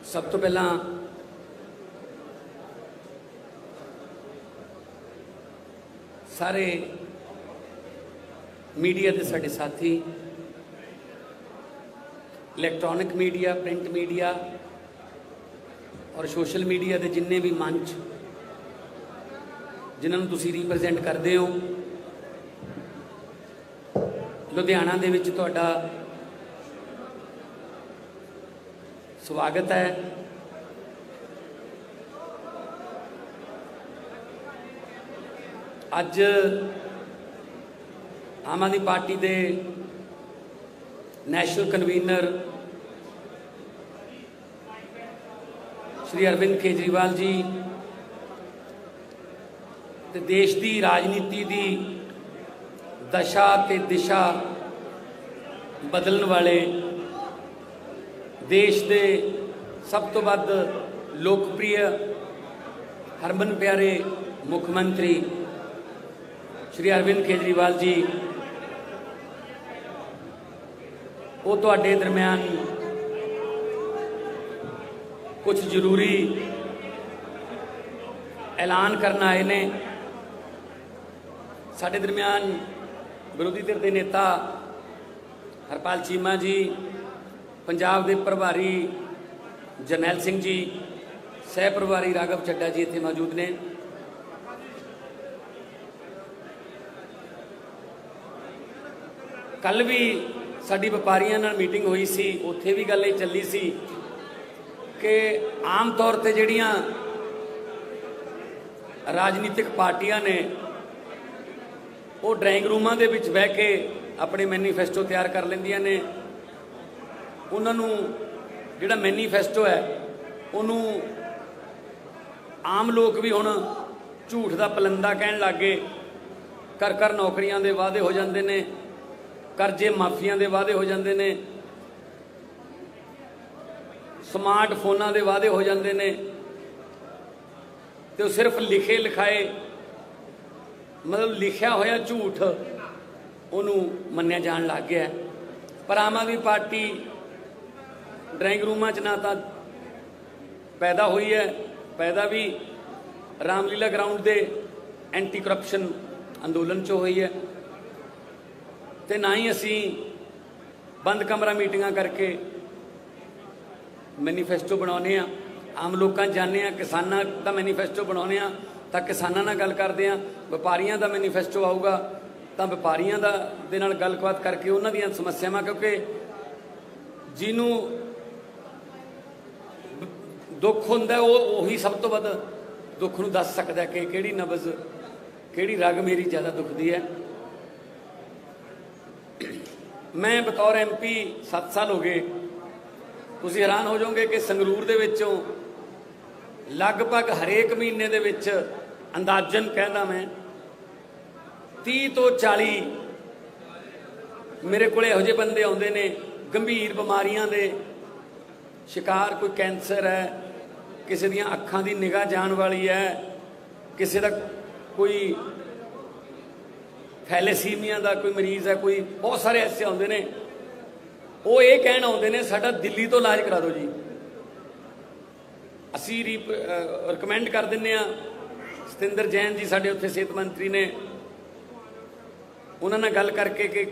सब तो पहला सारे मीडिया के साडे साथी, इलैक्ट्रॉनिक मीडिया, प्रिंट मीडिया और सोशल मीडिया के जिन्ने भी मंच जिन्होंने तुसी रिप्रजेंट करते हो, लुधियाना दे विच तुहाडा स्वागत है। अज आम आदमी पार्टी के नैशनल कन्वीनर श्री अरविंद केजरीवाल जी ते देश की राजनीति की दशा ते दिशा बदलने वाले देश के सब तो वध लोकप्रिय हरमन प्यारे मुख्यमंत्री श्री अरविंद केजरीवाल जी वो तुहाडे दरम्यान कुछ जरूरी ऐलान करना आए ने। साडे दरम्यान विरोधी धिर के नेता हरपाल चीमा जी, पंजाब के प्रभारी जरनैल सिंह जी, सह प्रभारी राघव चड्डा जी इत्थे मौजूद ने। कल भी साडी व्यापारियों नाल मीटिंग हुई सी, उत्थे भी गल चली सी कि आम तौर पर जिहड़ियां राजनीतिक पार्टियां ने वो ड्राइंग रूमां दे विच बह के अपने मैनीफेस्टो तैयार कर लैंदियां ने। उन्होंने जिहड़ा मैनीफेस्टो है उन्हों आम लोग भी हुण झूठ का पलंदा कहण लग गए। कर नौकरियां दे वादे हो जाते हैं, करजे माफिया के वादे हो जाते हैं, स्मार्ट फोनां के वादे हो जाते हैं, तो सिर्फ लिखे लिखाए मतलब लिखा होया झूठ उन्होंने मन्निया जान लग गया। पर आम आदमी पार्टी ड्राइंग रूमां च ना तो पैदा हुई है, पैदा भी रामलीला ग्राउंड के एंटी करप्शन अंदोलन चो हुई है, तो ना ही असी बंद कमरा मीटिंगां करके मैनीफेस्टो बनाने। आम लोग जाने, किसानों का मैनीफेस्टो बनाने तो किसानों नाल गल करते हैं, व्यापारियों का मैनीफेस्टो आऊगा तो व्यापारियों दे नाल गलबात करके उन्हां दीयां समस्यावां, क्योंकि जिन्हों दुख हुंदा वो उही सब तो वध दुख नूं दस सकदा कि किहड़ी नबज किहड़ी रग मेरी ज़्यादा दुखदी है। मैं बतौर MP 7 साल हो गए, तुसीं हैरान हो जाओगे कि संगरूर दे विचों लगभग हरेक महीने दे विच अंदाजन कहना मैं 30 तो 40 मेरे को इहो जिहे बंदे आउंदे ने गंभीर बीमारियां दे शिकार। कोई कैंसर है, किसी दियां अखां दी निगाह जान वाली है, किसी का कोई थैलेसीमिया का कोई मरीज़ है, कोई बहुत सारे ऐसे आउंदे ने। वो ये कहण आउंदे ने साडा दिल्ली तो इलाज करा दो जी। असी रिकमेंड कर दिंदे आ। सतिंदर जैन जी साडे उत्थे सेहत मंत्री ने, उन्हां नाल गल करके कि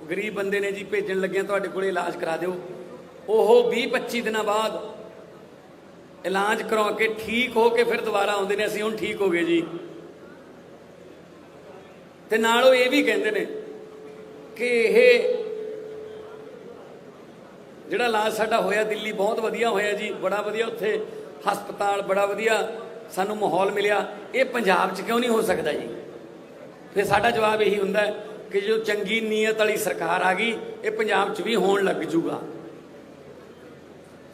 गरीब बंदे ने जी भेजण लगे तुहाडे कोल इलाज करा दिओ। ओह 20-25 दिन बाद इलाज करवा के ठीक हो के फिर दोबारा आउंदे ने, असीं हुण ठीक हो गए जी। ते नाल ये भी कहते हैं कि यह जिहड़ा इलाज साडा होया दिल्ली बहुत वधिया होया जी, बड़ा वधिया उत्थे हस्पताल बड़ा वधिया सानू माहौल मिलिया, ये पंजाब च क्यों नहीं हो सकता जी। फिर साडा जवाब यही हुंदा है कि जो चंगी नीयत वाली सरकार आ गई ये पंजाब च भी होण लग जूगा।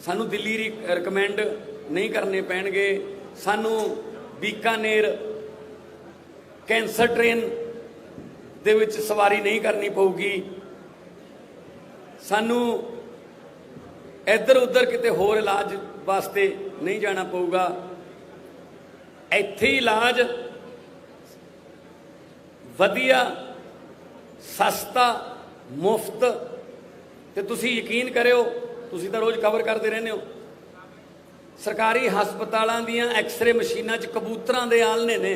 सानू दिल्ली रिकमेंड नहीं करने पैणगे, सानू बीकानेर कैंसर ट्रेन दे विच सवारी नहीं करनी पऊगी, सानू इधर उधर किते होर इलाज वास्ते नहीं जाना पऊगा। इत्थे ही इलाज वधिया सस्ता मुफ्त, तो तुसी यकीन करो, तुसी तो रोज़ कवर करते रहने हो ਸਰਕਾਰੀ ਹਸਪਤਾਲਾਂ ਦੀਆਂ ਐਕਸ-ਰੇ ਮਸ਼ੀਨਾਂ 'ਚ ਕਬੂਤਰਾਂ ਦੇ ਆਲਣੇ ਨੇ।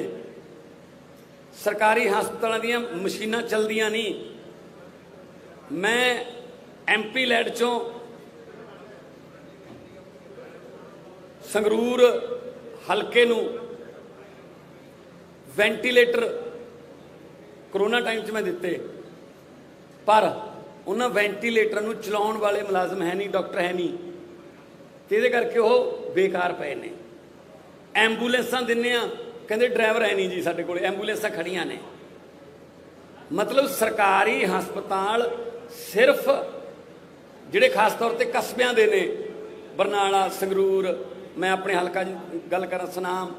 ਸਰਕਾਰੀ ਹਸਪਤਾਲਾਂ ਦੀਆਂ ਮਸ਼ੀਨਾਂ ਚੱਲਦੀਆਂ ਨਹੀਂ। ਮੈਂ ਐਮਪੀ ਲੈਡ 'ਚੋਂ ਸੰਗਰੂਰ ਹਲਕੇ ਨੂੰ ਵੈਂਟੀਲੇਟਰ ਕਰੋਨਾ ਟਾਈਮ 'ਚ ਮੈਂ ਦਿੱਤੇ, ਪਰ ਉਹਨਾਂ ਵੈਂਟੀਲੇਟਰ ਨੂੰ ਚਲਾਉਣ ਵਾਲੇ ਮੁਲਾਜ਼ਮ ਹੈ ਨਹੀਂ, ਡਾਕਟਰ ਹੈ ਨਹੀਂ, ਤੇ ਇਹਦੇ ਕਰਕੇ ਉਹ ਬੇਕਾਰ ਪਏ ਨੇ। ਐਂਬੂਲੈਂਸਾਂ ਦਿੰਨੇ ਆ, ਕਹਿੰਦੇ ਡਰਾਈਵਰ ਹੈ ਨਹੀਂ ਜੀ ਸਾਡੇ ਕੋਲ, ਐਂਬੂਲੈਂਸਾਂ ਖੜੀਆਂ ਨੇ। ਮਤਲਬ ਸਰਕਾਰੀ ਹਸਪਤਾਲ ਸਿਰਫ ਜਿਹੜੇ ਖਾਸ ਤੌਰ ਤੇ ਕਸਬਿਆਂ ਦੇ ਨੇ, ਬਰਨਾਲਾ, ਸੰਗਰੂਰ, ਮੈਂ ਆਪਣੇ ਹਲਕਾ ਦੀ ਗੱਲ ਕਰਾਂ ਸੁਨਾਮ,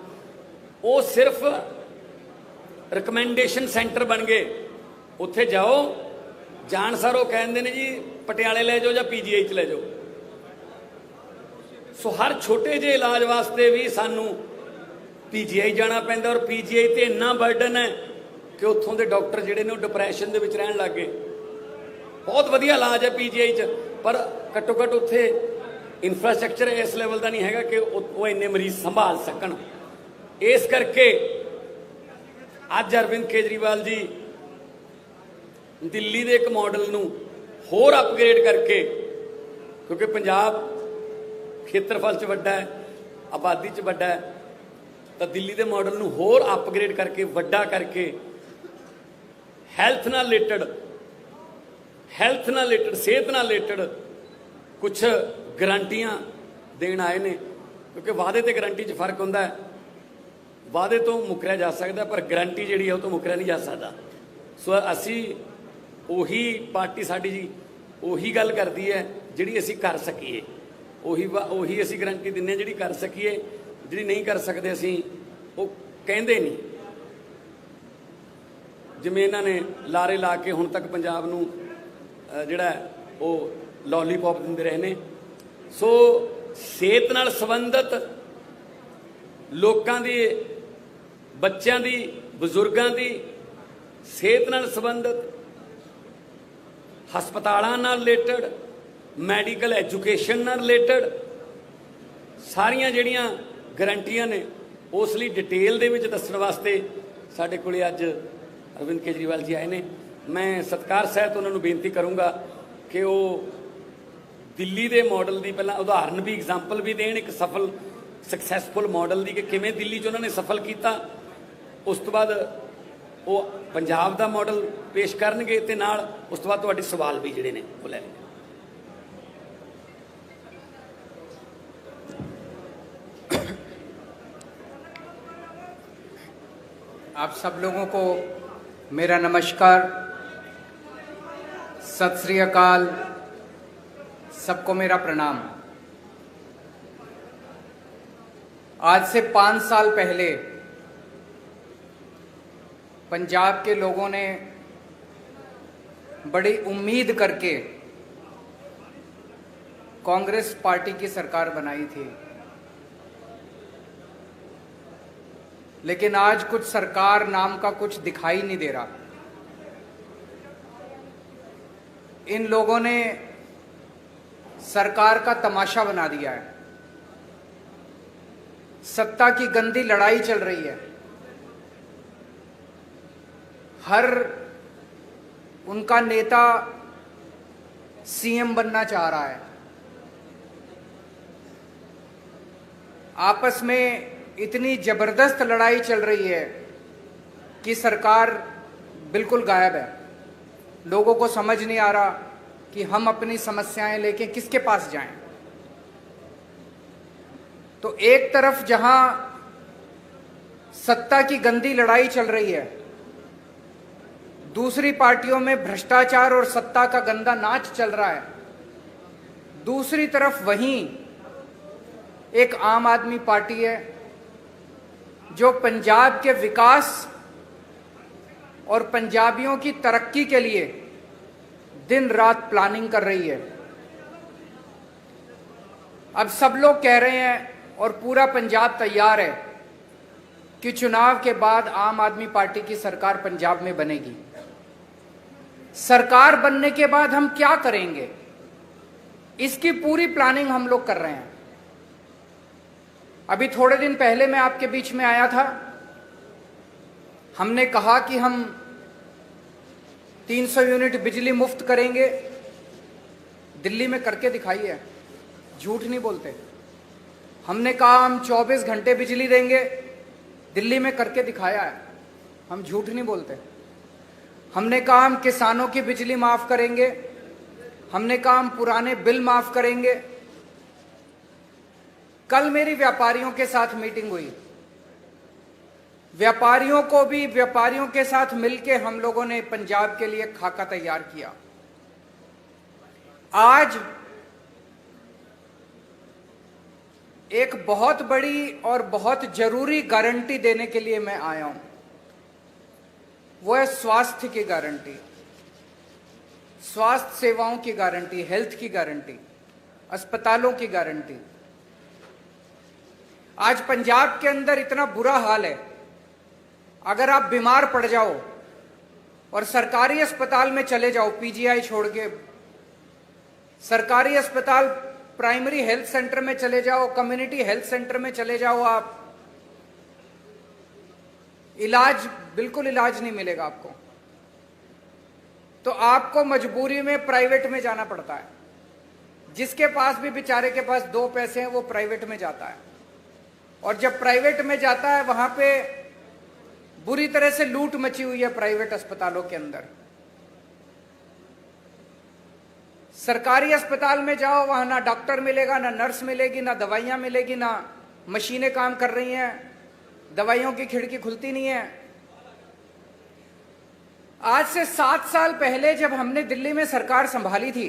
ਉਹ ਸਿਰਫ ਰਿਕਮੈਂਡੇਸ਼ਨ ਸੈਂਟਰ ਬਣ ਗਏ। ਉੱਥੇ ਜਾਓ, ਜਾਣ ਸਾਰ ਉਹ ਕਹਿੰਦੇ ਨੇ ਜੀ ਪਟਿਆਲੇ ਲੈ ਜਾਓ ਜਾਂ ਪੀਜੀਆਈ 'ਚ ਲੈ ਜਾਓ। ਸੋ ਹਰ ਛੋਟੇ ਜਿਹੇ ਇਲਾਜ ਵਾਸਤੇ ਵੀ ਸਾਨੂੰ ਪੀਜੀਆਈ ਜਾਣਾ ਪੈਂਦਾ, ਔਰ ਪੀਜੀਆਈ ਤੇ ਇੰਨਾ ਬਰਡਨ ਹੈ ਕਿ ਉੱਥੋਂ ਦੇ ਡਾਕਟਰ ਜਿਹੜੇ ਨੇ ਉਹ ਡਿਪਰੈਸ਼ਨ ਦੇ ਵਿੱਚ ਰਹਿਣ ਲੱਗ ਗਏ। ਬਹੁਤ ਵਧੀਆ ਇਲਾਜ ਹੈ ਪੀਜੀਆਈ 'ਚ, ਪਰ ਘੱਟੋ ਘੱਟ ਉੱਥੇ ਇਨਫਰਾਸਟ੍ਰਕਚਰ ਇਸ ਲੈਵਲ ਦਾ ਨਹੀਂ ਹੈਗਾ ਕਿ ਉਹ ਇੰਨੇ ਮਰੀਜ਼ ਸੰਭਾਲ ਸਕਣ। ਇਸ ਕਰਕੇ ਅੱਜ ਅਰਵਿੰਦ ਕੇਜਰੀਵਾਲ ਜੀ ਦਿੱਲੀ ਦੇ ਇੱਕ ਮਾਡਲ ਨੂੰ ਹੋਰ ਅਪਗ੍ਰੇਡ ਕਰਕੇ, ਕਿਉਂਕਿ ਪੰਜਾਬ ਖੇਤਰਫਲ 'ਚ ਵੱਡਾ ਹੈ, ਆਬਾਦੀ 'ਚ ਵੱਡਾ ਹੈ, ਤਾਂ ਦਿੱਲੀ ਦੇ ਮਾਡਲ ਨੂੰ ਹੋਰ ਅਪਗ੍ਰੇਡ ਕਰਕੇ, ਵੱਡਾ ਕਰਕੇ ਹੈਲਥ ਨਾਲ ਰਿਲੇਟਡ, ਸਿਹਤ ਨਾਲ ਰਿਲੇਟਡ ਕੁਛ ਗਰੰਟੀਆਂ ਦੇਣ ਆਏ ਨੇ। ਕਿਉਂਕਿ ਵਾਅਦੇ ਤੇ ਗਰੰਟੀ 'ਚ ਫਰਕ ਹੁੰਦਾ ਹੈ। ਵਾਅਦੇ ਤੋਂ ਮੁੱਕਰਿਆ ਜਾ ਸਕਦਾ, ਪਰ ਗਰੰਟੀ ਜਿਹੜੀ ਹੈ ਉਹ ਤੋਂ ਮੁੱਕਰਿਆ ਨਹੀਂ ਜਾ ਸਕਦਾ। ਸੋ ਅਸੀਂ ਉਹੀ ਪਾਰਟੀ ਸਾਡੀ ਜੀ ਉਹੀ ਗੱਲ ਕਰਦੀ ਹੈ ਜਿਹੜੀ ਅਸੀਂ ਕਰ ਸਕੀਏ, ਉਹੀ ਅਸੀਂ ਗਰੰਟੀ ਦਿੰਦੇ ਹਾਂ ਜਿਹੜੀ ਕਰ ਸਕੀਏ। ਜਿਹੜੀ ਨਹੀਂ ਕਰ ਸਕਦੇ ਅਸੀਂ ਉਹ ਕਹਿੰਦੇ ਨਹੀਂ। ਜਿਵੇਂ ਇਹਨਾਂ ਨੇ ਲਾਰੇ ਲਾ ਕੇ ਹੁਣ ਤੱਕ ਪੰਜਾਬ ਨੂੰ ਜਿਹੜਾ ਉਹ ਲੋਲੀਪੌਪ ਦਿੰਦੇ ਰਹੇ ਨੇ। ਸੋ ਸਿਹਤ ਨਾਲ ਸੰਬੰਧਿਤ ਲੋਕਾਂ ਦੀ, ਬੱਚਿਆਂ ਦੀ, ਬਜ਼ੁਰਗਾਂ ਦੀ ਸਿਹਤ ਨਾਲ ਸੰਬੰਧਿਤ, ਹਸਪਤਾਲਾਂ ਨਾਲ ਰਿਲੇਟਡ, ਮੈਡੀਕਲ ਐਜੂਕੇਸ਼ਨ ਨਾਲ ਰਿਲੇਟਡ ਸਾਰੀਆਂ ਜਿਹੜੀਆਂ ਗਰੰਟੀਆਂ ਨੇ, ਉਸ ਲਈ ਡਿਟੇਲ ਦੇ ਵਿੱਚ ਦੱਸਣ ਵਾਸਤੇ ਸਾਡੇ ਕੋਲੇ ਅੱਜ ਅਰਵਿੰਦ ਕੇਜਰੀਵਾਲ ਜੀ ਆਏ ਨੇ। ਮੈਂ ਸਤਿਕਾਰ ਸਹਿਤ ਉਹਨਾਂ ਨੂੰ ਬੇਨਤੀ ਕਰੂੰਗਾ ਕਿ ਉਹ ਦਿੱਲੀ ਦੇ ਮਾਡਲ ਦੀ ਪਹਿਲਾਂ ਉਦਾਹਰਨ ਵੀ, ਐਗਜ਼ਾਮਪਲ ਵੀ ਦੇਣ, ਇੱਕ ਸਫਲ ਸਕਸੈਸਫੁਲ ਮਾਡਲ ਦੀ, ਕਿ ਕਿਵੇਂ ਦਿੱਲੀ 'ਚ ਉਹਨਾਂ ਨੇ ਸਫਲ ਕੀਤਾ। ਉਸ ਤੋਂ ਬਾਅਦ ਉਹ ਪੰਜਾਬ ਦਾ ਮਾਡਲ ਪੇਸ਼ ਕਰਨਗੇ ਤੇ ਨਾਲ ਉਸ ਤੋਂ ਬਾਅਦ ਤੁਹਾਡੇ ਸਵਾਲ ਵੀ ਜਿਹੜੇ ਨੇ ਉਹ ਲੈ ਲੈਣਗੇ। आप सब लोगों को मेरा नमस्कार, सत श्री अकाल, सबको मेरा प्रणाम। आज से 5 साल पहले पंजाब के लोगों ने बड़ी उम्मीद करके कांग्रेस पार्टी की सरकार बनाई थी, लेकिन आज कुछ सरकार नाम का कुछ दिखाई नहीं दे रहा। इन लोगों ने सरकार का तमाशा बना दिया है। सत्ता की गंदी लड़ाई चल रही है। हर उनका नेता सीएम बनना चाह रहा है। आपस में इतनी जबरदस्त लड़ाई चल रही है कि सरकार बिल्कुल गायब है। लोगों को समझ नहीं आ रहा कि हम अपनी समस्याएं लेके किसके पास जाएं। तो एक तरफ जहां सत्ता की गंदी लड़ाई चल रही है, दूसरी पार्टियों में भ्रष्टाचार और सत्ता का गंदा नाच चल रहा है। दूसरी तरफ वहीं एक आम आदमी पार्टी है जो पंजाब के विकास और पंजाबियों की तरक्की के लिए दिन रात प्लानिंग कर रही है। अब सब लोग कह रहे हैं और पूरा पंजाब तैयार है कि चुनाव के बाद आम आदमी पार्टी की सरकार पंजाब में बनेगी। सरकार बनने के बाद हम क्या करेंगे, इसकी पूरी प्लानिंग हम लोग कर रहे हैं। अभी थोड़े दिन पहले मैं आपके बीच में आया था, हमने कहा कि हम 300 यूनिट बिजली मुफ्त करेंगे। दिल्ली में करके दिखाई है, झूठ नहीं बोलते। हमने कहा हम 24 घंटे बिजली देंगे, दिल्ली में करके दिखाया है, हम झूठ नहीं बोलते। हमने कहा हम किसानों की बिजली माफ करेंगे, हमने कहा हम पुराने बिल माफ करेंगे। कल मेरी व्यापारियों के साथ मीटिंग हुई, व्यापारियों के साथ मिलकर हम लोगों ने पंजाब के लिए खाका तैयार किया। आज एक बहुत बड़ी और बहुत जरूरी गारंटी देने के लिए मैं आया हूं, वो है स्वास्थ्य की गारंटी, स्वास्थ्य सेवाओं की गारंटी, हेल्थ की गारंटी, अस्पतालों की गारंटी। आज पंजाब के अंदर इतना बुरा हाल है, अगर आप बीमार पड़ जाओ और सरकारी अस्पताल में चले जाओ, पीजीआई छोड़ के सरकारी अस्पताल, प्राइमरी हेल्थ सेंटर में चले जाओ, कम्युनिटी हेल्थ सेंटर में चले जाओ, आप बिल्कुल इलाज नहीं मिलेगा आपको। तो आपको मजबूरी में प्राइवेट में जाना पड़ता है। जिसके पास भी बेचारे के पास 2 पैसे हैं वो प्राइवेट में जाता है, और जब प्राइवेट में जाता है वहां पे बुरी तरह से लूट मची हुई है प्राइवेट अस्पतालों के अंदर। सरकारी अस्पताल में जाओ, वहां ना डॉक्टर मिलेगा, ना नर्स मिलेगी, ना दवाइयां मिलेगी, ना मशीनें काम कर रही हैं, दवाइयों की खिड़की खुलती नहीं है। आज से 7 साल पहले जब हमने दिल्ली में सरकार संभाली थी,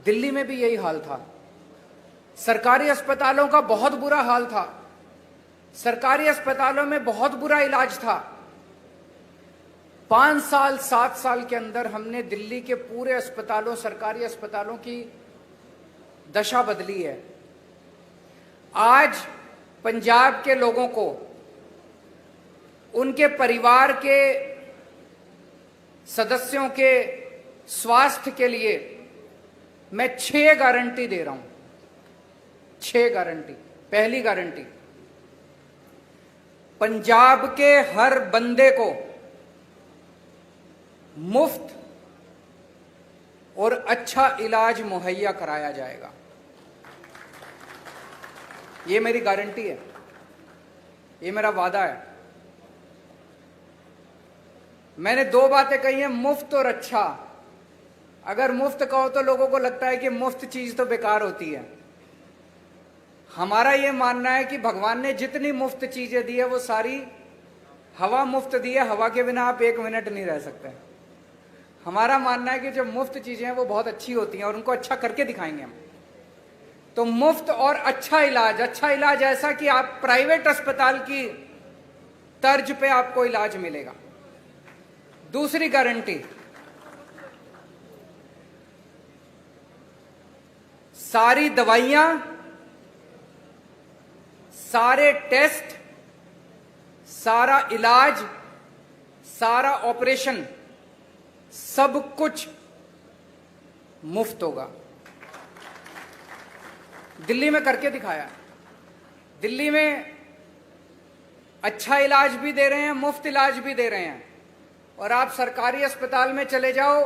दिल्ली में भी यही हाल था। सरकारी अस्पतालों का बहुत बुरा हाल था, सरकारी अस्पतालों में बहुत बुरा इलाज था। 5 साल 7 साल के अंदर हमने दिल्ली के पूरे अस्पतालों, सरकारी अस्पतालों की दशा बदली है। आज पंजाब के लोगों को, उनके परिवार के सदस्यों के स्वास्थ्य के लिए मैं 6 गारंटी दे रहा हूं। 6 गारंटी। पहली गारंटी, पंजाब के हर बंदे को मुफ्त और अच्छा इलाज मुहैया कराया जाएगा। ये मेरी गारंटी है, ये मेरा वादा है। मैंने 2 बातें कही हैं, मुफ्त और अच्छा। अगर मुफ्त कहो तो लोगों को लगता है कि मुफ्त चीज तो बेकार होती है। हमारा यह मानना है कि भगवान ने जितनी मुफ्त चीजें दी है वो सारी हवा मुफ्त दी है, हवा के बिना आप 1 मिनट नहीं रह सकते। हमारा मानना है कि जो मुफ्त चीजें हैं वो बहुत अच्छी होती हैं और उनको अच्छा करके दिखाएंगे हम। तो मुफ्त और अच्छा इलाज ऐसा कि आप प्राइवेट अस्पताल की तर्ज पे आपको इलाज मिलेगा। दूसरी गारंटी, सारी दवाइयां, सारे टेस्ट, सारा इलाज, सारा ऑपरेशन, सब कुछ मुफ्त होगा। दिल्ली में करके दिखाया। दिल्ली में अच्छा इलाज भी दे रहे हैं, मुफ्त इलाज भी दे रहे हैं। और आप सरकारी अस्पताल में चले जाओ,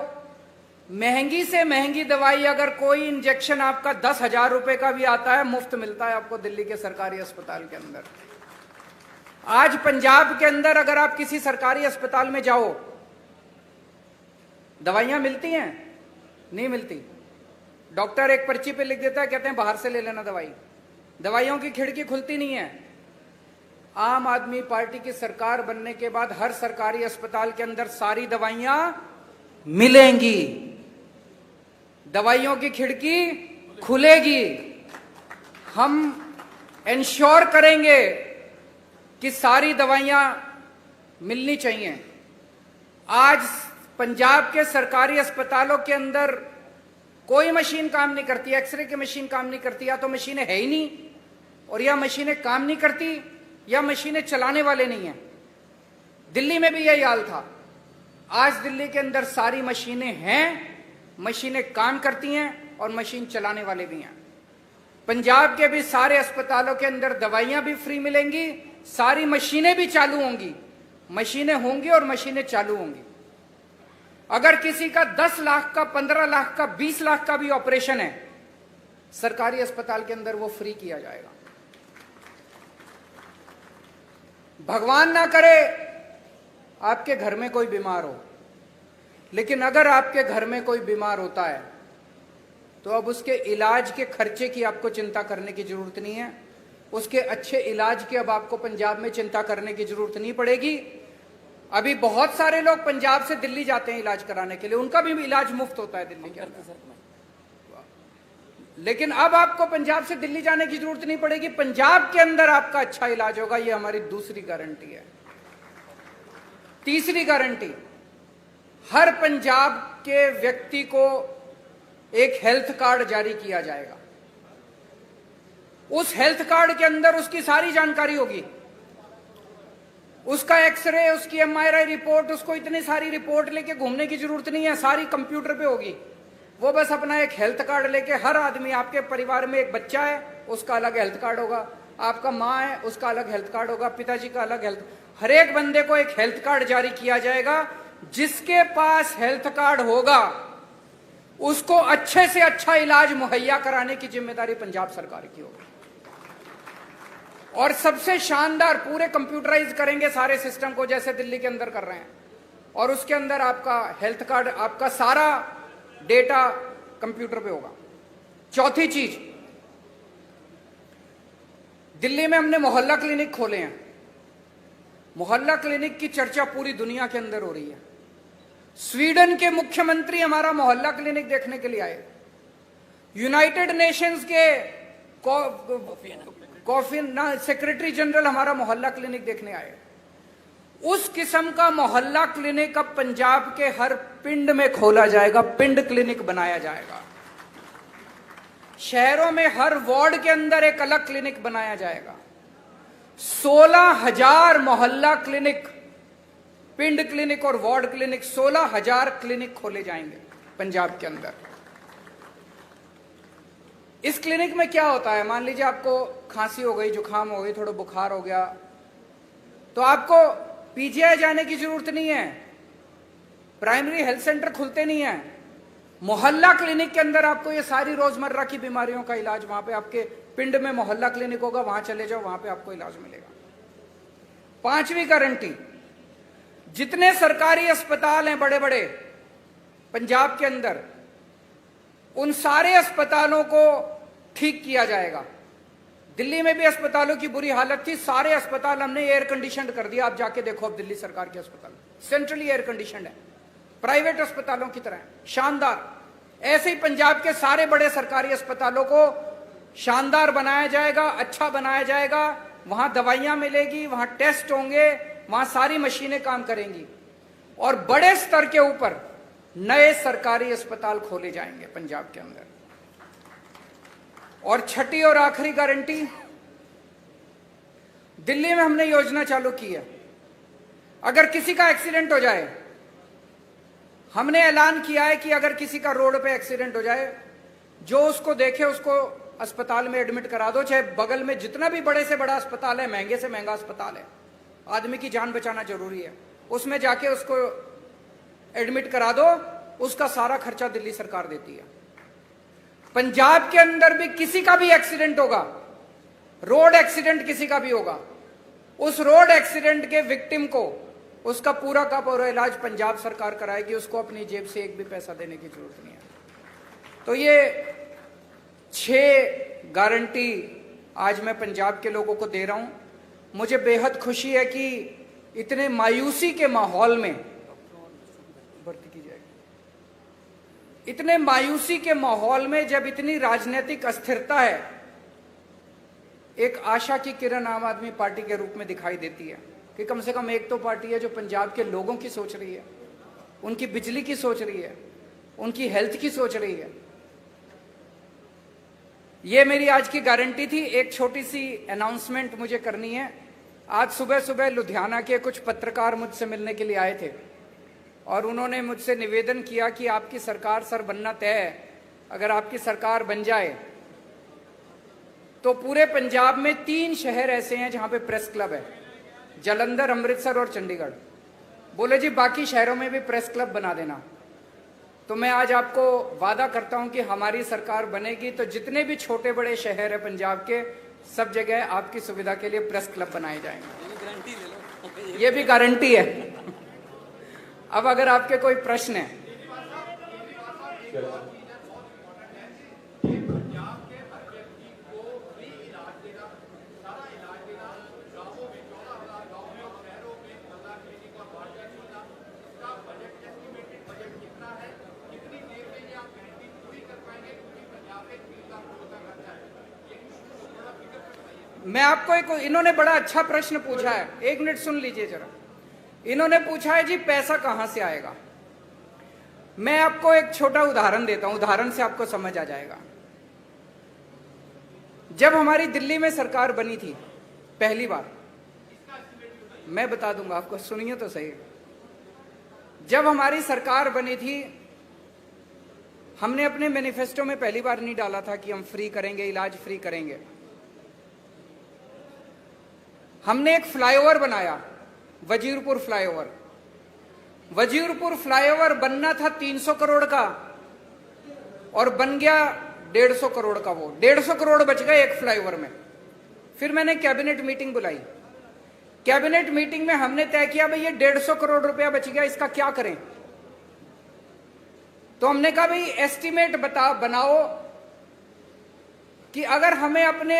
महंगी से महंगी दवाई, अगर कोई इंजेक्शन आपका 10,000 रुपए का भी आता है, मुफ्त मिलता है आपको दिल्ली के सरकारी अस्पताल के अंदर। आज पंजाब के अंदर अगर आप किसी सरकारी अस्पताल में जाओ, दवाइयां मिलती हैं? नहीं मिलती। डॉक्टर एक पर्ची पे लिख देता है, कहते हैं बाहर से ले लेना दवाई। दवाइयों की खिड़की खुलती नहीं है। आम आदमी पार्टी की सरकार बनने के बाद हर सरकारी अस्पताल के अंदर सारी दवाइयां मिलेंगी, दवाइयों की खिड़की खुलेगी। हम इंश्योर करेंगे कि सारी दवाइयां मिलनी चाहिए। आज पंजाब के सरकारी अस्पतालों के अंदर कोई मशीन काम नहीं करती, एक्सरे की मशीन काम नहीं करती, या तो मशीनें है ही नहीं, और या मशीनें काम नहीं करती, या मशीनें चलाने वाले नहीं हैं। दिल्ली में भी यही हाल था। आज दिल्ली के अंदर सारी मशीनें हैं, मशीनें काम करती हैं और मशीन चलाने वाले भी हैं। पंजाब के भी सारे अस्पतालों के अंदर दवाइयां भी फ्री मिलेंगी, सारी मशीनें भी चालू होंगी, मशीनें होंगी और मशीनें चालू होंगी। अगर किसी का 10 लाख का, 15 लाख का, 20 लाख का भी ऑपरेशन है, सरकारी अस्पताल के अंदर वो फ्री किया जाएगा। भगवान ना करे आपके घर में कोई बीमार हो, लेकिन अगर आपके घर में कोई बीमार होता है तो अब उसके इलाज के खर्चे की आपको चिंता करने की जरूरत नहीं है। उसके अच्छे इलाज की अब आपको पंजाब में चिंता करने की जरूरत नहीं पड़ेगी। अभी बहुत सारे लोग पंजाब से दिल्ली जाते हैं इलाज कराने के लिए, उनका भी इलाज मुफ्त होता है दिल्ली के अंदर। लेकिन अब आपको पंजाब से दिल्ली जाने की जरूरत नहीं पड़ेगी, पंजाब के अंदर आपका अच्छा इलाज होगा। यह हमारी दूसरी गारंटी है। तीसरी गारंटी, हर पंजाब के व्यक्ति को एक हेल्थ कार्ड जारी किया जाएगा। उस हेल्थ कार्ड के अंदर उसकी सारी जानकारी होगी, उसका एक्सरे, उसकी एमआरआई रिपोर्ट, उसको इतनी सारी रिपोर्ट लेके घूमने की जरूरत नहीं है, सारी कंप्यूटर पे होगी। वो बस अपना एक हेल्थ कार्ड लेके, हर आदमी, आपके परिवार में एक बच्चा है उसका अलग हेल्थ कार्ड होगा, आपका माँ है उसका अलग हेल्थ कार्ड होगा, पिताजी का अलग हेल्थ, हर एक बंदे को एक हेल्थ कार्ड जारी किया जाएगा। जिसके पास हेल्थ कार्ड होगा उसको अच्छे से अच्छा इलाज मुहैया कराने की जिम्मेदारी पंजाब सरकार की होगी। और सबसे शानदार, पूरे कंप्यूटराइज करेंगे सारे सिस्टम को जैसे दिल्ली के अंदर कर रहे हैं, और उसके अंदर आपका हेल्थ कार्ड, आपका सारा डेटा कंप्यूटर पे होगा। चौथी चीज, दिल्ली में हमने मोहल्ला क्लिनिक खोले हैं। मोहल्ला क्लिनिक की चर्चा पूरी दुनिया के अंदर हो रही है। स्वीडन के मुख्यमंत्री हमारा मोहल्ला क्लिनिक देखने के लिए आए, यूनाइटेड नेशंस के सेक्रेटरी जनरल हमारा मोहल्ला क्लिनिक देखने आए। उस किस्म का मोहल्ला क्लिनिक अब पंजाब के हर पिंड में खोला जाएगा, पिंड क्लिनिक बनाया जाएगा। शहरों में हर वार्ड के अंदर एक अलग क्लिनिक बनाया जाएगा। 16,000 मोहल्ला क्लिनिक, पिंड क्लिनिक और वार्ड क्लिनिक, 16,000 क्लिनिक खोले जाएंगे पंजाब के अंदर। इस क्लिनिक में क्या होता है, मान लीजिए आपको खांसी हो गई, जुकाम हो गई, थोड़ा बुखार हो गया, तो आपको पीजीआई जाने की जरूरत नहीं है, प्राइमरी हेल्थ सेंटर खुलते नहीं है। मोहल्ला क्लिनिक के अंदर आपको ये सारी रोजमर्रा की बीमारियों का इलाज, वहां पे आपके पिंड में मोहल्ला क्लिनिक होगा, वहां चले जाओ, वहां पे आपको इलाज मिलेगा। पांचवी गारंटी, जितने सरकारी अस्पताल हैं बड़े बड़े पंजाब के अंदर, उन सारे अस्पतालों को ठीक किया जाएगा। दिल्ली में भी अस्पतालों की बुरी हालत थी, सारे अस्पताल हमने एयर कंडीशनड कर दिया। आप जाके देखो, अब दिल्ली सरकार के अस्पताल सेंट्रली एयर कंडीशनड है, प्राइवेट अस्पतालों की तरह शानदार। ऐसे ही पंजाब के सारे बड़े सरकारी अस्पतालों को शानदार बनाया जाएगा, अच्छा बनाया जाएगा। वहां दवाइयां मिलेगी, वहां टेस्ट होंगे, वहां सारी मशीनें काम करेंगी, और बड़े स्तर के ऊपर नए सरकारी अस्पताल खोले जाएंगे पंजाब के अंदर। और छठी और आखिरी गारंटी, दिल्ली में हमने योजना चालू की है, अगर किसी का एक्सीडेंट हो जाए, हमने ऐलान किया है कि अगर किसी का रोड पे एक्सीडेंट हो जाए, जो उसको देखे उसको अस्पताल में एडमिट करा दो, चाहे बगल में जितना भी बड़े से बड़ा अस्पताल है, महंगे से महंगा अस्पताल है, आदमी की जान बचाना जरूरी है, उसमें जाके उसको एडमिट करा दो, उसका सारा खर्चा दिल्ली सरकार देती है। पंजाब के अंदर भी किसी का भी एक्सीडेंट होगा, रोड एक्सीडेंट किसी का भी होगा, उस रोड एक्सीडेंट के विक्टिम को उसका पूरा का पूरा इलाज पंजाब सरकार कराएगी, उसको अपनी जेब से एक भी पैसा देने की जरूरत नहीं है। तो ये 6 गारंटी आज मैं पंजाब के लोगों को दे रहा हूं। मुझे बेहद खुशी है कि इतने मायूसी के माहौल में, भर्ती की जाएगी, इतने मायूसी के माहौल में जब इतनी राजनीतिक अस्थिरता है, एक आशा की किरण आम आदमी पार्टी के रूप में दिखाई देती है कि कम से कम एक तो पार्टी है जो पंजाब के लोगों की सोच रही है, उनकी बिजली की सोच रही है, उनकी हेल्थ की सोच रही है। ये मेरी आज की गारंटी थी। एक छोटी सी अनाउंसमेंट मुझे करनी है। आज सुबह सुबह लुधियाना के कुछ पत्रकार मुझसे मिलने के लिए आए थे और उन्होंने मुझसे निवेदन किया कि आपकी सरकार सर बनना तय है, अगर आपकी सरकार बन जाए तो पूरे पंजाब में 3 शहर ऐसे हैं जहां पे प्रेस क्लब है, जालंधर, अमृतसर और चंडीगढ़। बोले जी बाकी शहरों में भी प्रेस क्लब बना देना। तो मैं आज आपको वादा करता हूं कि हमारी सरकार बनेगी तो जितने भी छोटे बड़े शहर है पंजाब के, सब जगह आपकी सुविधा के लिए प्रेस क्लब बनाए जाएंगे। ये भी गारंटी है। अब अगर आपके कोई प्रश्न है। मैं आपको इन्होंने बड़ा अच्छा प्रश्न पूछा है, 1 मिनट सुन लीजिए जरा। इन्होंने पूछा है जी पैसा कहां से आएगा। मैं आपको एक छोटा उदाहरण देता हूं, उदाहरण से आपको समझ आ जाएगा। जब हमारी दिल्ली में सरकार बनी थी पहली बार, मैं बता दूंगा आपको, सुनिए तो सही। जब हमारी सरकार बनी थी, हमने अपने मैनिफेस्टो में पहली बार नहीं डाला था कि हम फ्री करेंगे, इलाज फ्री करेंगे। हमने एक फ्लाईओवर बनाया, वजीरपुर फ्लाईओवर। वजीरपुर फ्लाईओवर बनना था 300 करोड़ का और बन गया 150 करोड़ का। वो 150 करोड़ बच गए एक फ्लाईओवर में। फिर मैंने कैबिनेट मीटिंग बुलाई। कैबिनेट मीटिंग में हमने तय किया भाई ये 150 करोड़ रुपया बच गया, इसका क्या करें। तो हमने कहा भाई एस्टीमेट बनाओ कि अगर हमें अपने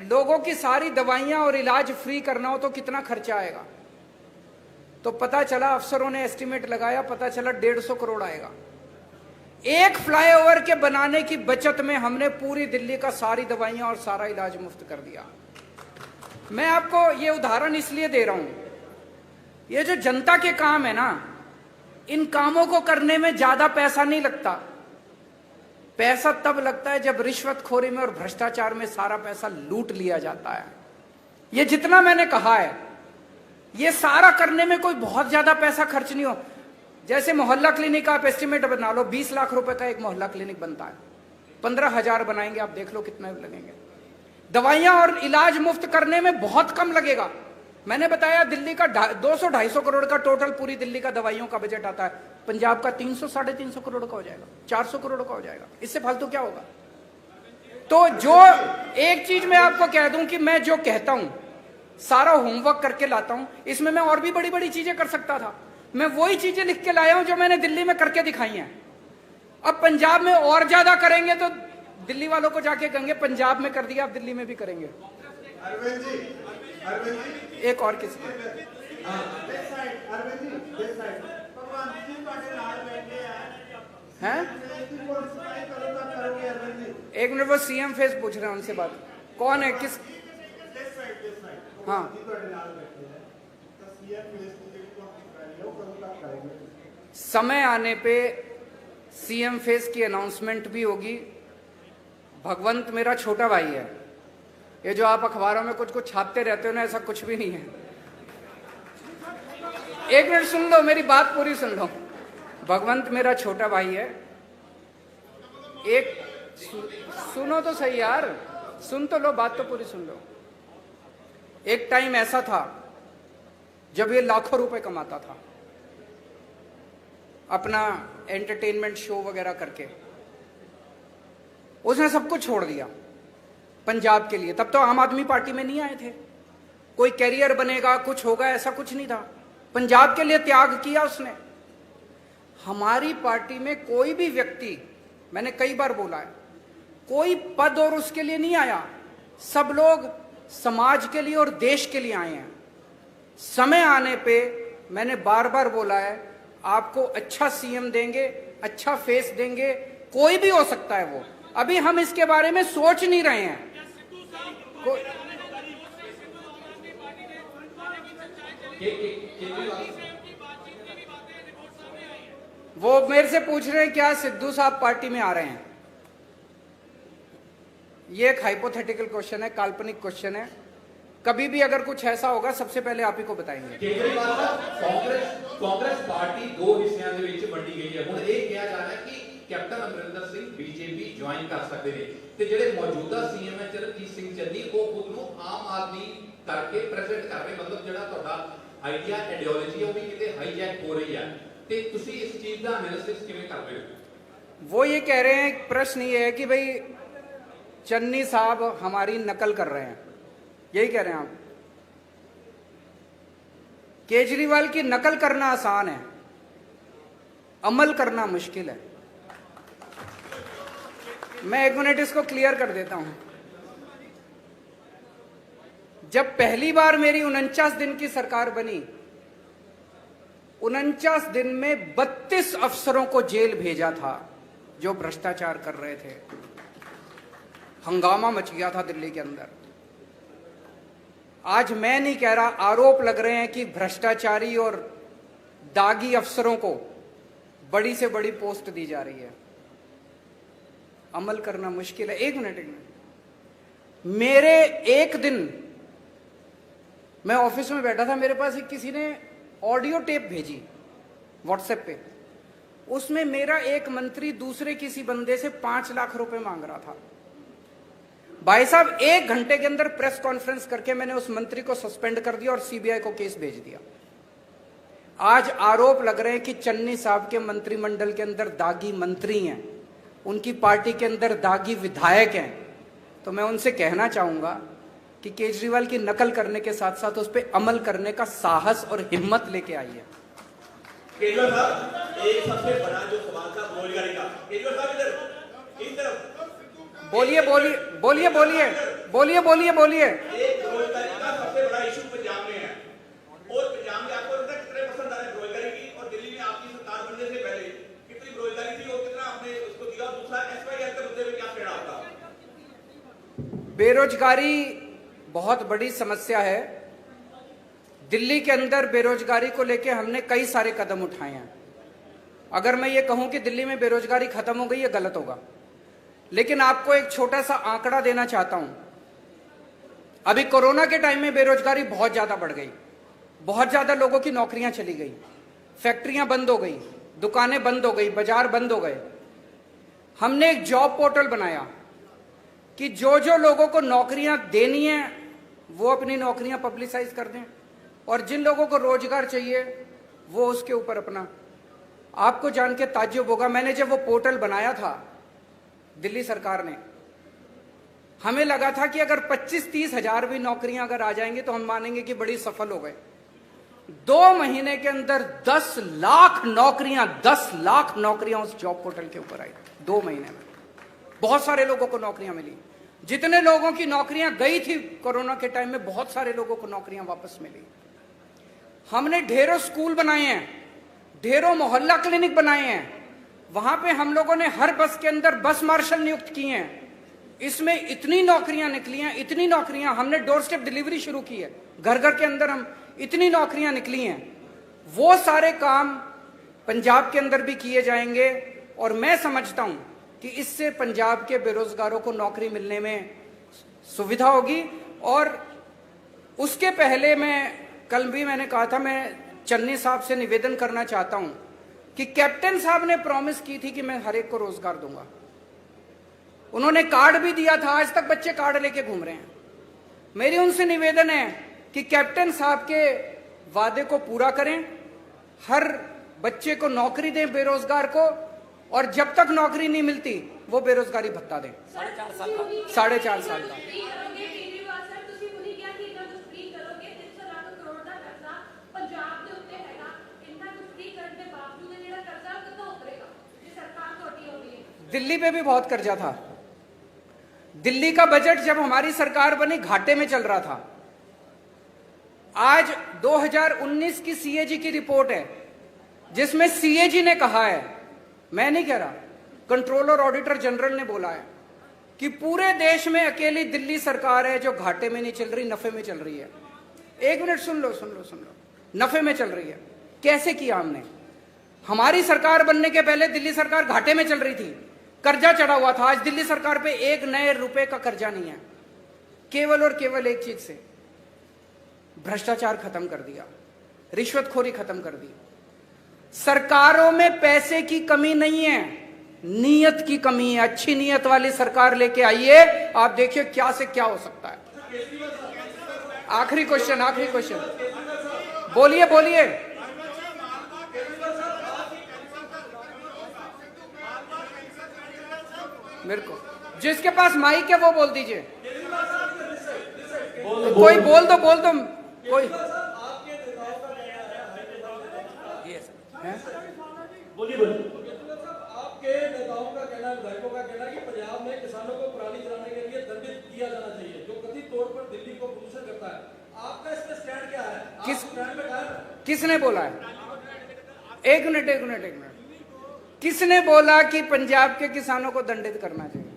लोगों की सारी दवाइयां और इलाज फ्री करना हो तो कितना खर्चा आएगा। तो पता चला, अफसरों ने एस्टीमेट लगाया, पता चला 150 करोड़ आएगा। एक फ्लाईओवर के बनाने की बचत में हमने पूरी दिल्ली का सारी दवाइयां और सारा इलाज मुफ्त कर दिया। मैं आपको ये उदाहरण इसलिए दे रहा हूं, ये जो जनता के काम है ना, इन कामों को करने में ज्यादा पैसा नहीं लगता। पैसा तब लगता है जब रिश्वतखोरी में और भ्रष्टाचार में सारा पैसा लूट लिया जाता है। ये जितना मैंने कहा है, ये सारा करने में कोई बहुत ज्यादा पैसा खर्च नहीं हो। जैसे मोहल्ला क्लिनिक आप एस्टिमेट बना लो, 20 लाख रुपए का एक मोहल्ला क्लिनिक बनता है, 15,000 बनाएंगे, आप देख लो कितना लगेंगे। दवाइयां और इलाज मुफ्त करने में बहुत कम लगेगा। मैंने बताया दिल्ली का 200-250 करोड़ का टोटल पूरी दिल्ली का दवाइयों का बजट आता है, पंजाब का 300-350 करोड़ का हो जाएगा, 400 करोड़ का हो जाएगा। इससे फालतू क्या होगा। तो जो एक चीज मैं आपको कह दूं कि मैं जो कहता हूं सारा होमवर्क करके लाता हूं, इसमें मैं और भी बड़ी बड़ी चीजें कर सकता था। मैं वही चीजें लिख के लाया हूं जो मैंने दिल्ली में करके दिखाई हैं। अब पंजाब में और ज्यादा करेंगे तो दिल्ली वालों को जाके कहेंगे पंजाब में कर दिया, आप दिल्ली में भी करेंगे। अरविंद जी, एक और किसी हैं? एक मिनट, वो सीएम फेस पूछ रहे हैं, उनसे बात। कौन है, किस? हाँ, समय आने पे सीएम फेस की अनाउंसमेंट भी होगी। भगवंत मेरा छोटा भाई है। ये जो आप अखबारों में कुछ कुछ छापते रहते हो ना, ऐसा कुछ भी नहीं है। एक मिनट सुन लो, मेरी बात पूरी सुन लो। भगवंत मेरा छोटा भाई है। एक सुनो तो सही यार, सुन तो लो, बात तो पूरी सुन लो। एक टाइम ऐसा था जब ये लाखों रुपए कमाता था अपना एंटरटेनमेंट शो वगैरह करके। उसने सब कुछ छोड़ दिया पंजाब के लिए। तब तो आम आदमी पार्टी में नहीं आए थे। कोई कैरियर बनेगा, कुछ होगा, ऐसा कुछ नहीं था। पंजाब के लिए त्याग किया उसने। हमारी पार्टी में कोई भी व्यक्ति, मैंने कई बार बोला है, कोई पद और उसके लिए नहीं आया। सब लोग समाज के लिए और देश के लिए आए हैं। समय आने पे मैंने बार बार बोला है, आपको अच्छा सीएम देंगे, अच्छा फेस देंगे, कोई भी हो सकता है वो। अभी हम इसके बारे में सोच नहीं रहे हैं। वो मेरे से पूछ रहे हैं क्या सिद्धू साहब पार्टी में आ रहे हैं। ये एक हाइपोथेटिकल क्वेश्चन है, काल्पनिक क्वेश्चन है। कभी भी अगर कुछ ऐसा होगा सबसे पहले आप ही को बताएंगे। केजरीवाल साहब, कांग्रेस पार्टी दो हिस्सों ਦੇ ਵਿੱਚ ਵੰਡੀ ਗਈ ਹੈ। ਹੁਣ ਇਹ ਕਿਹਾ ਜਾ ਰਿਹਾ ਹੈ ਕਿ captain Amarinder Singh BJP join ਕਰ ਸਕਦੇ ਨੇ ਤੇ ਜਿਹੜੇ ਮੌਜੂਦਾ ਸੀਐਮ ਹੈ ਚਰਨਜੀਤ ਸਿੰਘ ਚੰਨੀ ਉਹ ਖੁਦ ਨੂੰ ਆਮ ਆਦਮੀ ਕਰਕੇ ਪ੍ਰੈਜ਼ੈਂਟ ਕਰ ਰਹੇ, ਮਤਲਬ ਜਿਹੜਾ ਤੁਹਾਡਾ ਆਈਡੀਆ ਆਈਡੀਓਲੋਜੀ ਉਹ ਵੀ ਕਿਤੇ ਹਾਈਜੈਕ ਹੋ ਰਹੀ ਹੈ ਤੇ ਤੁਸੀਂ ਇਸ ਚੀਜ਼ ਦਾ ਐਨਾਲਿਸਿਸ ਕਿਵੇਂ ਕਰ ਰਹੇ ਹੋ? वो ये कह रहे हैं, प्रश्न ये है कि भाई चन्नी साहब हमारी नकल कर रहे हैं, यही कह रहे हैं आप। केजरीवाल की नकल करना आसान है, अमल करना मुश्किल है। मैं 1 मिनट इसको क्लियर कर देता हूं। जब पहली बार मेरी 49 दिन की सरकार बनी, 49 दिन में 32 अफसरों को जेल भेजा था जो भ्रष्टाचार कर रहे थे। हंगामा मच गया था दिल्ली के अंदर। आज मैं नहीं कह रहा, आरोप लग रहे हैं कि भ्रष्टाचारी और दागी अफसरों को बड़ी से बड़ी पोस्ट दी जा रही है। अमल करना मुश्किल है। एक मिनट मेरे एक दिन मैं ऑफिस में बैठा था, मेरे पास किसी ने ऑडियो टेप भेजी व्हाट्सएप पे। उसमें मेरा एक मंत्री दूसरे किसी बंदे से 5 लाख रुपए मांग रहा था। भाई साहब 1 घंटे के अंदर प्रेस कॉन्फ्रेंस करके मैंने उस मंत्री को सस्पेंड कर दिया और सीबीआई को केस भेज दिया। आज आरोप लग रहे हैं कि चन्नी साहब के मंत्रिमंडल के अंदर दागी मंत्री हैं, उनकी पार्टी के अंदर दागी विधायक हैं। तो मैं उनसे कहना चाहूंगा कि केजरीवाल की नकल करने के साथ साथ उस पर अमल करने का साहस और हिम्मत लेके आइए। केजरीवाल साहब, एक सबसे बड़ा जो सवाल था बेरोजगारी का, केजरीवाल साहब इधर बोलिए बोलिए बोलिए बोलिए बोलिए बोलिए बोलिए। एक बेरोजगारी का सबसे बड़ा इशू पंजाब में है और पंजाब में आपको लगता है कितने परसेंट आ रहे बेरोजगारी की, और दिल्ली में आपकी सरकार बनने से पहले कितनी बेरोजगारी थी और कितना आपने उसको दिया? दूसरा एसवाईआर के मुद्दे में क्या कहना आपका? बेरोजगारी बहुत बड़ी समस्या है। दिल्ली के अंदर बेरोजगारी को लेकर हमने कई सारे कदम उठाए हैं। अगर मैं ये कहूं कि दिल्ली में बेरोजगारी खत्म हो गई, ये गलत होगा। लेकिन आपको एक छोटा सा आंकड़ा देना चाहता हूं। अभी कोरोना के टाइम में बेरोजगारी बहुत ज्यादा बढ़ गई, बहुत ज्यादा लोगों की नौकरियां चली गई, फैक्ट्रियां बंद हो गई, दुकानें बंद हो गई, बाजार बंद हो गए। हमने एक जॉब पोर्टल बनाया कि जो जो लोगों को नौकरियां देनी है वो अपनी नौकरियां पब्लिसाइज कर दें, और जिन लोगों को रोजगार चाहिए वो उसके ऊपर अपना। आपको जान के ताज्जुब होगा, मैंने जब वो पोर्टल बनाया था दिल्ली सरकार ने, हमें लगा था कि अगर 25-30 हजार भी नौकरियां अगर आ जाएंगी तो हम मानेंगे कि बड़ी सफल हो गए। 2 महीने के अंदर 10 लाख नौकरियां उस जॉब पोर्टल के ऊपर आई। 2 महीने में बहुत सारे लोगों को नौकरियां मिली। जितने लोगों की नौकरियां गई थी कोरोना के टाइम में, बहुत सारे लोगों को नौकरियां वापस मिली। हमने ढेरों स्कूल बनाए हैं, ढेरों मोहल्ला क्लिनिक बनाए हैं। वहां पे हम लोगों ने हर बस के अंदर बस मार्शल नियुक्त किए हैं। इसमें इतनी नौकरियां निकली हैं, इतनी नौकरियां। हमने डोर स्टेप डिलीवरी शुरू की है, घर घर के अंदर हम इतनी नौकरियां निकली हैं। वो सारे काम पंजाब के अंदर भी किए जाएंगे और मैं समझता हूं कि इससे पंजाब के बेरोजगारों को नौकरी मिलने में सुविधा होगी। और उसके पहले कल भी मैंने कहा था, मैं चन्नी साहब से निवेदन करना चाहता हूं कि कैप्टन साहब ने प्रॉमिस की थी कि मैं हर एक को रोजगार दूंगा। उन्होंने कार्ड भी दिया था, आज तक बच्चे कार्ड लेके घूम रहे हैं। मेरी उनसे निवेदन है कि कैप्टन साहब के वादे को पूरा करें, हर बच्चे को नौकरी दें बेरोजगार को, और जब तक नौकरी नहीं मिलती वो बेरोजगारी भत्ता दें। 4.5 साल का 4.5 साल का। दिल्ली पे भी बहुत कर्जा था। दिल्ली का बजट जब हमारी सरकार बनी घाटे में चल रहा था। आज 2019 की सीएजी की रिपोर्ट है जिसमें सीएजी ने कहा है, मैं नहीं कह रहा, कंट्रोलर ऑडिटर जनरल ने बोला है कि पूरे देश में अकेली दिल्ली सरकार है जो घाटे में नहीं चल रही, नफे में चल रही है। 1 मिनट सुन लो, नफे में चल रही है। कैसे किया हमने? हमारी सरकार बनने के पहले दिल्ली सरकार घाटे में चल रही थी, कर्जा चढ़ा हुआ था। आज दिल्ली सरकार पे 1 नए रुपए का कर्जा नहीं है। केवल और केवल एक चीज से, भ्रष्टाचार खत्म कर दिया, रिश्वतखोरी खत्म कर दी। सरकारों में पैसे की कमी नहीं है, नीयत की कमी है। अच्छी नीयत वाली सरकार लेके आइए, आप देखिए क्या से क्या हो सकता है। आखिरी क्वेश्चन बोलिए बोलिए। मेरे को जिसके पास माइक है वो बोल दीजिए। कोई बोल दो कोई बोलिए। आपके नेताओं का कहना है, विधायकों का कहना है कि पंजाब में किसानों को पराली जलाने के लिए दंडित किया जाना चाहिए, जो कथित तौर पर दिल्ली को प्रदूषण करता है। आपका इसमें स्टैंड क्या है? किस स्टैंड पे कायम है? किसने बोला है? एक मिनट किसने बोला कि पंजाब के किसानों को दंडित करना चाहिए?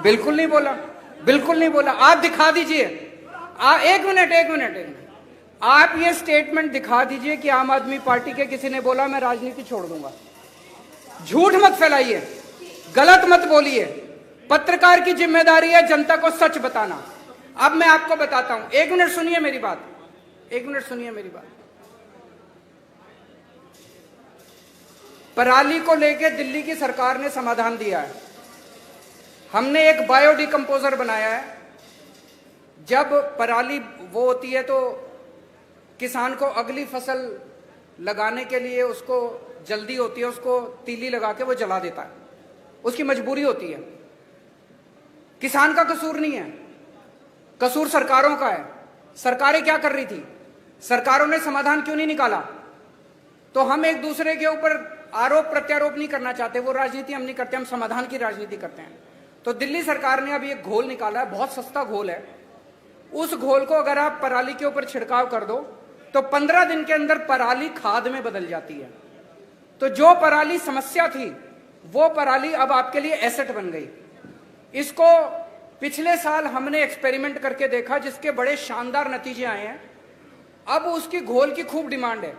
बिल्कुल नहीं बोला। आप दिखा दीजिए। एक मिनट आप ये स्टेटमेंट दिखा दीजिए कि आम आदमी पार्टी के किसी ने बोला मैं राजनीति छोड़ दूंगा। झूठ मत फैलाइए, गलत मत बोलिए। पत्रकार की जिम्मेदारी है जनता को सच बताना। अब मैं आपको बताता हूं, एक मिनट सुनिए मेरी बात। पराली को लेके दिल्ली की सरकार ने समाधान दिया है। हमने एक बायोडिकम्पोजर बनाया है। जब पराली वो होती है तो किसान को अगली फसल लगाने के लिए उसको जल्दी होती है, उसको तीली लगा के वो जला देता है, उसकी मजबूरी होती है। किसान का कसूर नहीं है, कसूर सरकारों का है। सरकारें क्या कर रही थी? सरकारों ने समाधान क्यों नहीं निकाला? तो हम एक दूसरे के ऊपर आरोप प्रत्यारोप नहीं करना चाहते, वो राजनीति हम नहीं करते, हम समाधान की राजनीति करते हैं। तो दिल्ली सरकार ने अभी एक घोल निकाला है, बहुत सस्ता घोल है। उस घोल को अगर आप पराली के ऊपर छिड़काव कर दो तो 15 दिन के अंदर पराली खाद में बदल जाती है। तो जो पराली समस्या थी वो पराली अब आपके लिए एसेट बन गई। इसको पिछले साल हमने एक्सपेरिमेंट करके देखा, जिसके बड़े शानदार नतीजे आए हैं। अब उसकी घोल की खूब डिमांड है।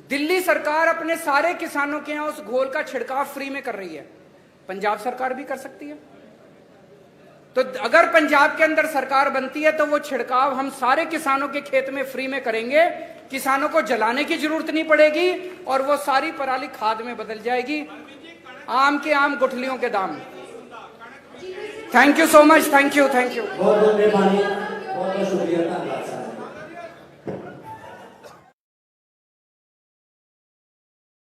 दिल्ली सरकार अपने सारे किसानों के यहां उस घोल का छिड़काव फ्री में कर रही है। पंजाब सरकार भी कर सकती है। तो अगर पंजाब के अंदर सरकार बनती है तो वो छिड़काव हम सारे किसानों के खेत में फ्री में करेंगे। किसानों को जलाने की जरूरत नहीं पड़ेगी और वो सारी पराली खाद में बदल जाएगी। आम के आम गुठलियों के दाम। Thank you so much. Thank you. बहुत बहुत मेहरबानी।